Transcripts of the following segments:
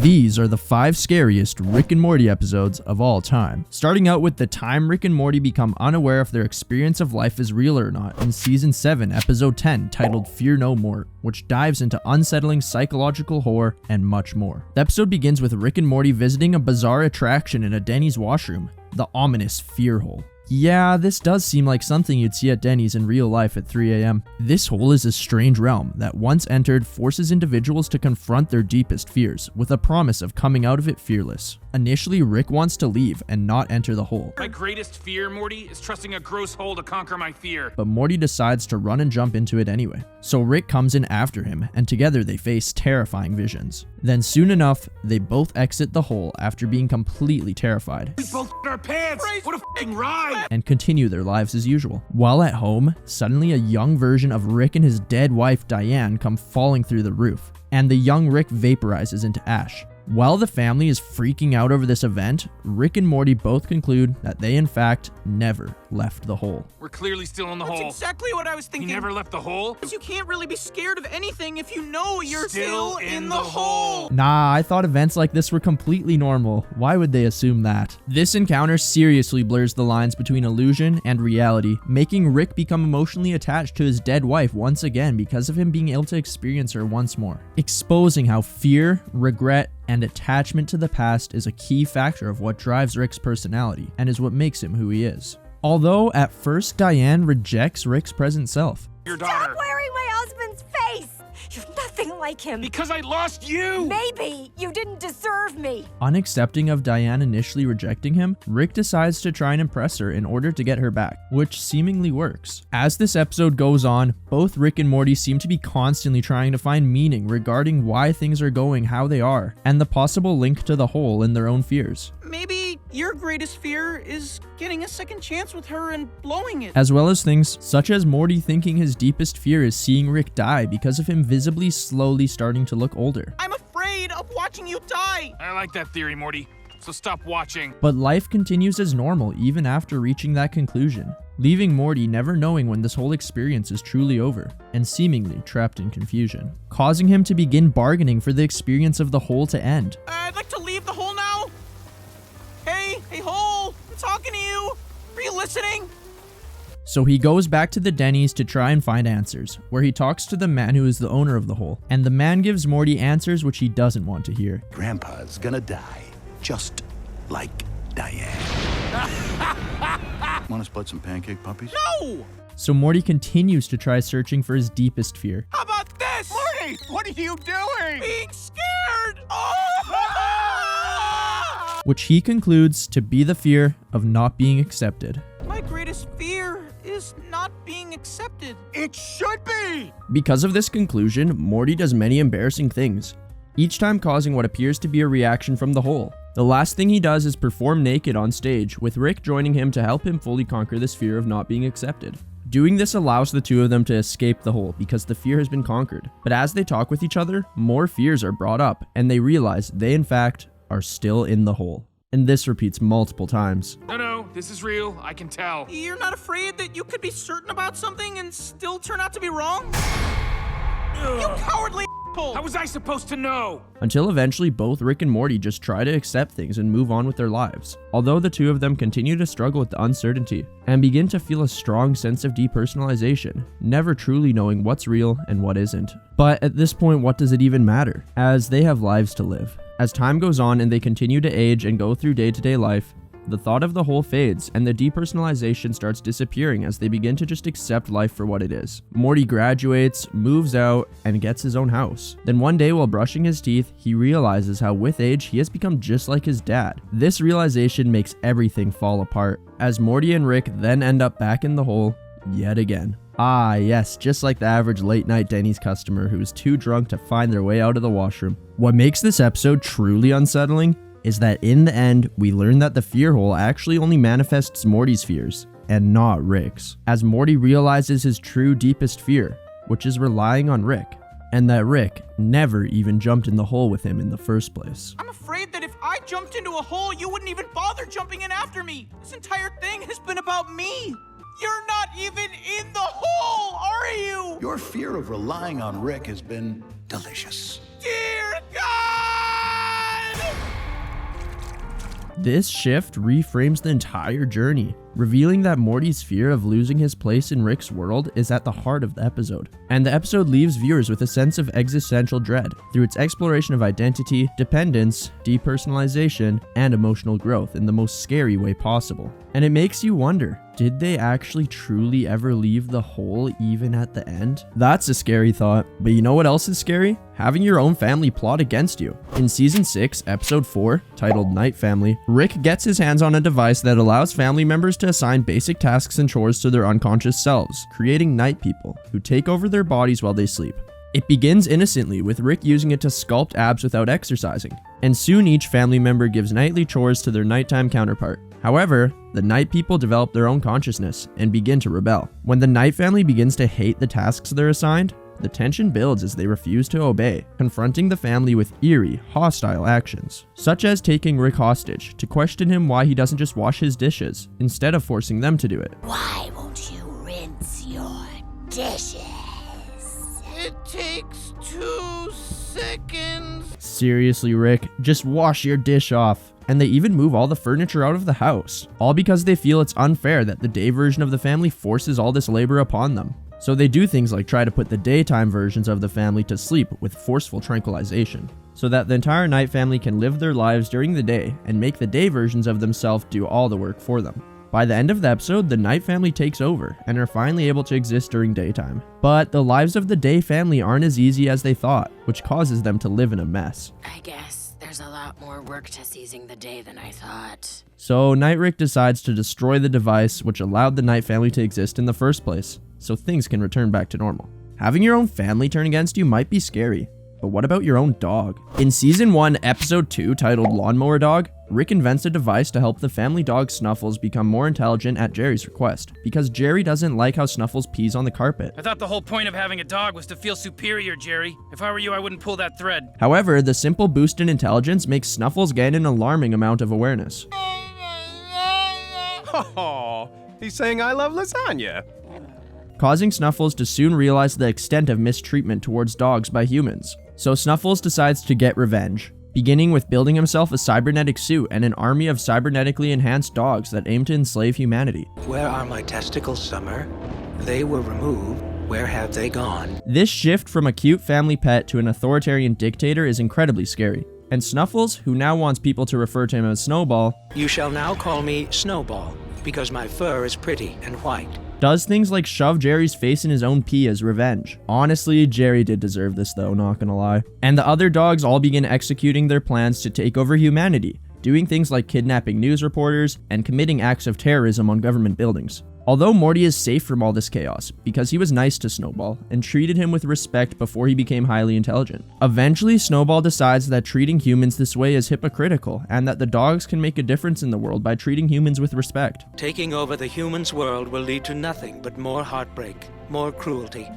These are the 5 scariest Rick and Morty episodes of all time. Starting out with the time Rick and Morty become unaware if their experience of life is real or not in Season 7, Episode 10, titled Fear No Mort, which dives into unsettling psychological horror and much more. The episode begins with Rick and Morty visiting a bizarre attraction in a Denny's washroom, the ominous Fear Hole. Yeah, this does seem like something you'd see at Denny's in real life at 3 a.m. This hole is a strange realm that once entered forces individuals to confront their deepest fears with a promise of coming out of it fearless. Initially, Rick wants to leave and not enter the hole. My greatest fear, Morty, is trusting a gross hole to conquer my fear. But Morty decides to run and jump into it anyway. So Rick comes in after him, and together they face terrifying visions. Then soon enough, they both exit the hole after being completely terrified. We both our pants! What a f***ing ride! And continue their lives as usual. While at home, suddenly a young version of Rick and his dead wife Diane come falling through the roof, and the young Rick vaporizes into ash. While the family is freaking out over this event, Rick and Morty both conclude that they in fact never left the hole. We're clearly still in the hole. That's exactly what I was thinking. You never left the hole? Because you can't really be scared of anything if you know you're still in the hole. Nah, I thought events like this were completely normal. Why would they assume that? This encounter seriously blurs the lines between illusion and reality, making Rick become emotionally attached to his dead wife once again because of him being able to experience her once more, exposing how fear, regret, and attachment to the past is a key factor of what drives Rick's personality and is what makes him who he is. Although at first Diane rejects Rick's present self. Your daughter. Stop wearing my husband's face! You're nothing like him. Because I lost you! Maybe you didn't deserve me. Unaccepting of Diane initially rejecting him, Rick decides to try and impress her in order to get her back, which seemingly works. As this episode goes on, both Rick and Morty seem to be constantly trying to find meaning regarding why things are going how they are, and the possible link to the hole in their own fears. Maybe your greatest fear is getting a second chance with her and blowing it. As well as things such as Morty thinking his deepest fear is seeing Rick die because of him visibly slowly starting to look older. I'm afraid of watching you die. I like that theory, Morty. So stop watching. But life continues as normal even after reaching that conclusion, leaving Morty never knowing when this whole experience is truly over, and seemingly trapped in confusion, causing him to begin bargaining for the experience of the hole to end. I'd like to leave the hole now. Hey, hole, I'm talking to you. Are you listening? So he goes back to the Denny's to try and find answers, where he talks to the man who is the owner of the hole, and the man gives Morty answers which he doesn't want to hear. Grandpa's gonna die, just like Diane. Want to split some pancake puppies? No! So Morty continues to try searching for his deepest fear, How about this? Morty, what are you doing? Being scared! Oh! which he concludes to be the fear of not being accepted. My greatest fear is not being accepted. It should be! Because of this conclusion, Morty does many embarrassing things, each time causing what appears to be a reaction from the hole. The last thing he does is perform naked on stage, with Rick joining him to help him fully conquer this fear of not being accepted. Doing this allows the two of them to escape the hole because the fear has been conquered. But as they talk with each other, more fears are brought up, and they realize they in fact are still in the hole. And this repeats multiple times. No, this is real. I can tell. You're not afraid that you could be certain about something and still turn out to be wrong? You cowardly asshole! How was I supposed to know? Until eventually both Rick and Morty just try to accept things and move on with their lives. Although the two of them continue to struggle with the uncertainty and begin to feel a strong sense of depersonalization, never truly knowing what's real and what isn't. But at this point, what does it even matter? As they have lives to live. As time goes on and they continue to age and go through day-to-day life, the thought of the hole fades and the depersonalization starts disappearing as they begin to just accept life for what it is. Morty graduates, moves out, and gets his own house. Then one day while brushing his teeth, he realizes how with age he has become just like his dad. This realization makes everything fall apart, as Morty and Rick then end up back in the hole yet again. Ah yes, just like the average late night Denny's customer who is too drunk to find their way out of the washroom. What makes this episode truly unsettling is that in the end, we learn that the fear hole actually only manifests Morty's fears, and not Rick's, as Morty realizes his true deepest fear, which is relying on Rick, and that Rick never even jumped in the hole with him in the first place. I'm afraid that if I jumped into a hole, you wouldn't even bother jumping in after me. This entire thing has been about me. You're not even in the hole, are you? Your fear of relying on Rick has been delicious. Dear God! This shift reframes the entire journey, revealing that Morty's fear of losing his place in Rick's world is at the heart of the episode. And the episode leaves viewers with a sense of existential dread through its exploration of identity, dependence, depersonalization, and emotional growth in the most scary way possible. And it makes you wonder, did they actually truly ever leave the hole even at the end? That's a scary thought, but you know what else is scary? Having your own family plot against you. In Season 6, Episode 4, titled Night Family, Rick gets his hands on a device that allows family members to assign basic tasks and chores to their unconscious selves, creating night people who take over their bodies while they sleep. It begins innocently with Rick using it to sculpt abs without exercising, and soon each family member gives nightly chores to their nighttime counterpart. However, the night people develop their own consciousness and begin to rebel. When the night family begins to hate the tasks they're assigned, the tension builds as they refuse to obey, confronting the family with eerie, hostile actions, such as taking Rick hostage to question him why he doesn't just wash his dishes, instead of forcing them to do it. Why won't you rinse your dishes? It takes 2 seconds. Seriously, Rick, just wash your dish off. And they even move all the furniture out of the house, all because they feel it's unfair that the day version of the family forces all this labor upon them. So they do things like try to put the daytime versions of the family to sleep with forceful tranquilization, so that the entire night family can live their lives during the day and make the day versions of themselves do all the work for them. By the end of the episode, the night family takes over and are finally able to exist during daytime. But the lives of the day family aren't as easy as they thought, which causes them to live in a mess. I guess there's a lot more work to seizing the day than I thought. So Night Rick decides to destroy the device which allowed the night family to exist in the first place, so things can return back to normal. Having your own family turn against you might be scary, but what about your own dog? In Season 1, Episode 2, titled Lawnmower Dog, Rick invents a device to help the family dog Snuffles become more intelligent at Jerry's request, because Jerry doesn't like how Snuffles pees on the carpet. I thought the whole point of having a dog was to feel superior, Jerry. If I were you, I wouldn't pull that thread. However, the simple boost in intelligence makes Snuffles gain an alarming amount of awareness. Oh, he's saying I love lasagna. Causing Snuffles to soon realize the extent of mistreatment towards dogs by humans. So Snuffles decides to get revenge, beginning with building himself a cybernetic suit and an army of cybernetically enhanced dogs that aim to enslave humanity. Where are my testicles, Summer? They were removed. Where have they gone? This shift from a cute family pet to an authoritarian dictator is incredibly scary. And Snuffles, who now wants people to refer to him as Snowball, You shall now call me Snowball, because my fur is pretty and white. does things like shove Jerry's face in his own pee as revenge. Honestly, Jerry did deserve this though, not gonna lie. And the other dogs all begin executing their plans to take over humanity, doing things like kidnapping news reporters and committing acts of terrorism on government buildings. Although Morty is safe from all this chaos, because he was nice to Snowball and treated him with respect before he became highly intelligent. Eventually, Snowball decides that treating humans this way is hypocritical, and that the dogs can make a difference in the world by treating humans with respect. Taking over the humans' world will lead to nothing but more heartbreak, more cruelty.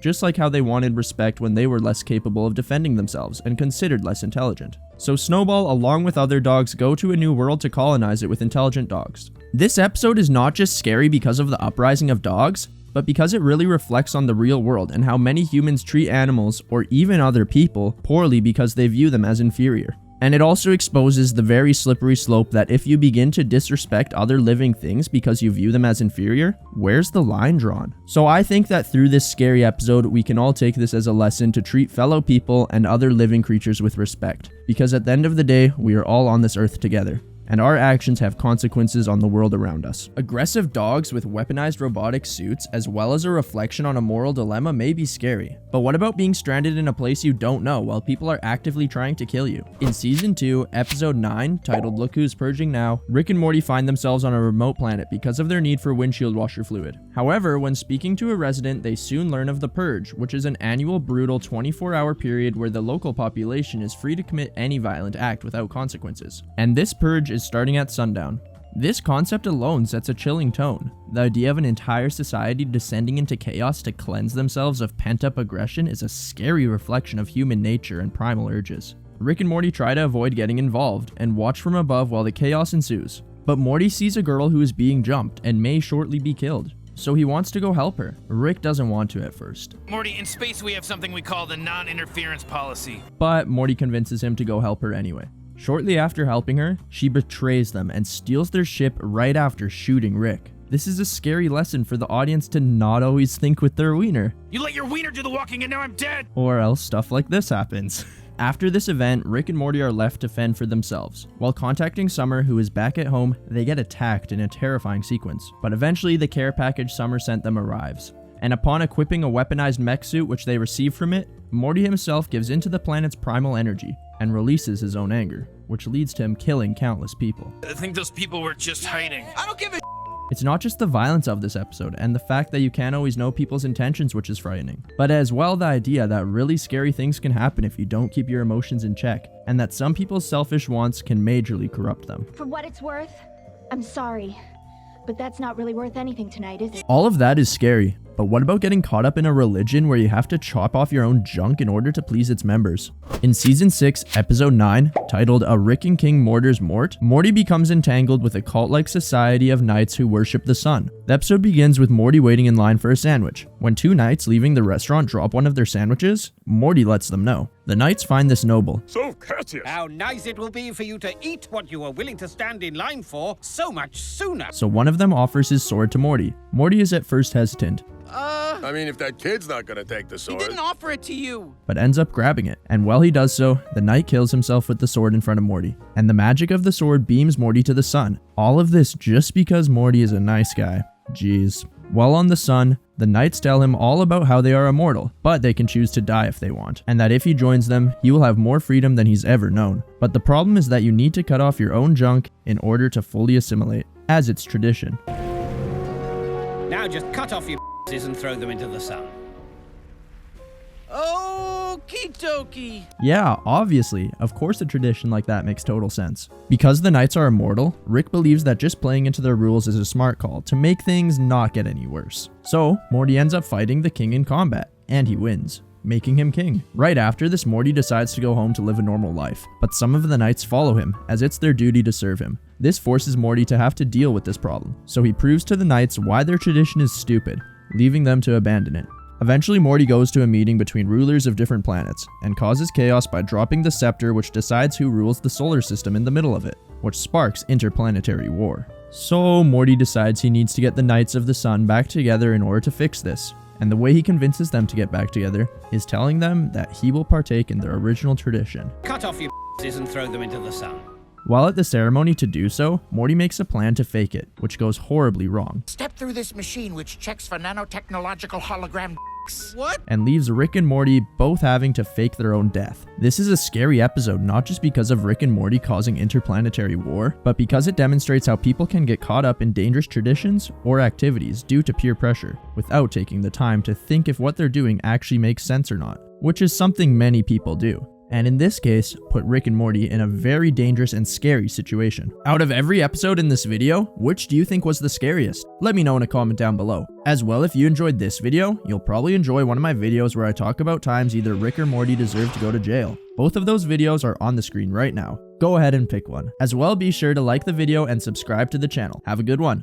Just like how they wanted respect when they were less capable of defending themselves and considered less intelligent. So Snowball, along with other dogs, go to a new world to colonize it with intelligent dogs. This episode is not just scary because of the uprising of dogs, but because it really reflects on the real world and how many humans treat animals, or even other people, poorly because they view them as inferior. And it also exposes the very slippery slope that if you begin to disrespect other living things because you view them as inferior, where's the line drawn? So I think that through this scary episode, we can all take this as a lesson to treat fellow people and other living creatures with respect. Because at the end of the day, we are all on this earth together, and our actions have consequences on the world around us. Aggressive dogs with weaponized robotic suits, as well as a reflection on a moral dilemma, may be scary. But what about being stranded in a place you don't know while people are actively trying to kill you? In Season 2, Episode 9, titled Look Who's Purging Now, Rick and Morty find themselves on a remote planet because of their need for windshield washer fluid. However, when speaking to a resident, they soon learn of the Purge, which is an annual brutal 24-hour period where the local population is free to commit any violent act without consequences. And this purge is starting at sundown. This concept alone sets a chilling tone. The idea of an entire society descending into chaos to cleanse themselves of pent-up aggression is a scary reflection of human nature and primal urges. Rick and Morty try to avoid getting involved and watch from above while the chaos ensues. But Morty sees a girl who is being jumped and may shortly be killed, so he wants to go help her. Rick doesn't want to at first, Morty, in space we have something we call the non-interference policy. but Morty convinces him to go help her anyway. Shortly after helping her, she betrays them and steals their ship right after shooting Rick. This is a scary lesson for the audience to not always think with their wiener. You let your wiener do the walking and now I'm dead! Or else stuff like this happens. After this event, Rick and Morty are left to fend for themselves. While contacting Summer, who is back at home, they get attacked in a terrifying sequence. But eventually the care package Summer sent them arrives. And upon equipping a weaponized mech suit which they receive from it, Morty himself gives into the planet's primal energy and releases his own anger, which leads to him killing countless people. I think those people were just hiding. I don't give a It's not just the violence of this episode and the fact that you can't always know people's intentions, which is frightening, but as well the idea that really scary things can happen if you don't keep your emotions in check, and that some people's selfish wants can majorly corrupt them. For what it's worth, I'm sorry, but that's not really worth anything tonight, is it? All of that is scary, but what about getting caught up in a religion where you have to chop off your own junk in order to please its members? In Season 6, Episode 9, titled A Rick and King Mortur's Mort, Morty becomes entangled with a cult-like society of knights who worship the sun. The episode begins with Morty waiting in line for a sandwich. When two knights leaving the restaurant drop one of their sandwiches, Morty lets them know. The knights find this noble. So courteous. How nice it will be for you to eat what you were willing to stand in line for so much sooner. So one of them offers his sword to Morty. Morty is at first hesitant, I mean, if that kid's not gonna take the He sword. didn't offer it to you. but ends up grabbing it. And while he does so, the knight kills himself with the sword in front of Morty. And the magic of the sword beams Morty to the sun. All of this just because Morty is a nice guy. Jeez. While on the sun, the knights tell him all about how they are immortal, but they can choose to die if they want, and that if he joins them, he will have more freedom than he's ever known. But the problem is that you need to cut off your own junk in order to fully assimilate, as it's tradition. Now just cut off your and throw them into the sun. Okie dokie. Yeah, obviously. Of course a tradition like that makes total sense. Because the knights are immortal, Rick believes that just playing into their rules is a smart call to make things not get any worse. So, Morty ends up fighting the king in combat, and he wins, making him king. Right after this, Morty decides to go home to live a normal life, but some of the knights follow him, as it's their duty to serve him. This forces Morty to have to deal with this problem, so he proves to the knights why their tradition is stupid, leaving them to abandon it. Eventually, Morty goes to a meeting between rulers of different planets, and causes chaos by dropping the scepter which decides who rules the solar system in the middle of it, which sparks interplanetary war. So Morty decides he needs to get the Knights of the Sun back together in order to fix this, and the way he convinces them to get back together is telling them that he will partake in their original tradition. Cut off your and throw them into the sun. While at the ceremony to do so, Morty makes a plan to fake it, which goes horribly wrong, Step through this machine which checks for nanotechnological hologram. What? and leaves Rick and Morty both having to fake their own death. This is a scary episode not just because of Rick and Morty causing interplanetary war, but because it demonstrates how people can get caught up in dangerous traditions or activities due to peer pressure, without taking the time to think if what they're doing actually makes sense or not, which is something many people do. And in this case, put Rick and Morty in a very dangerous and scary situation. Out of every episode in this video, which do you think was the scariest? Let me know in a comment down below. As well, if you enjoyed this video, you'll probably enjoy one of my videos where I talk about times either Rick or Morty deserve to go to jail. Both of those videos are on the screen right now. Go ahead and pick one. As well, be sure to like the video and subscribe to the channel. Have a good one.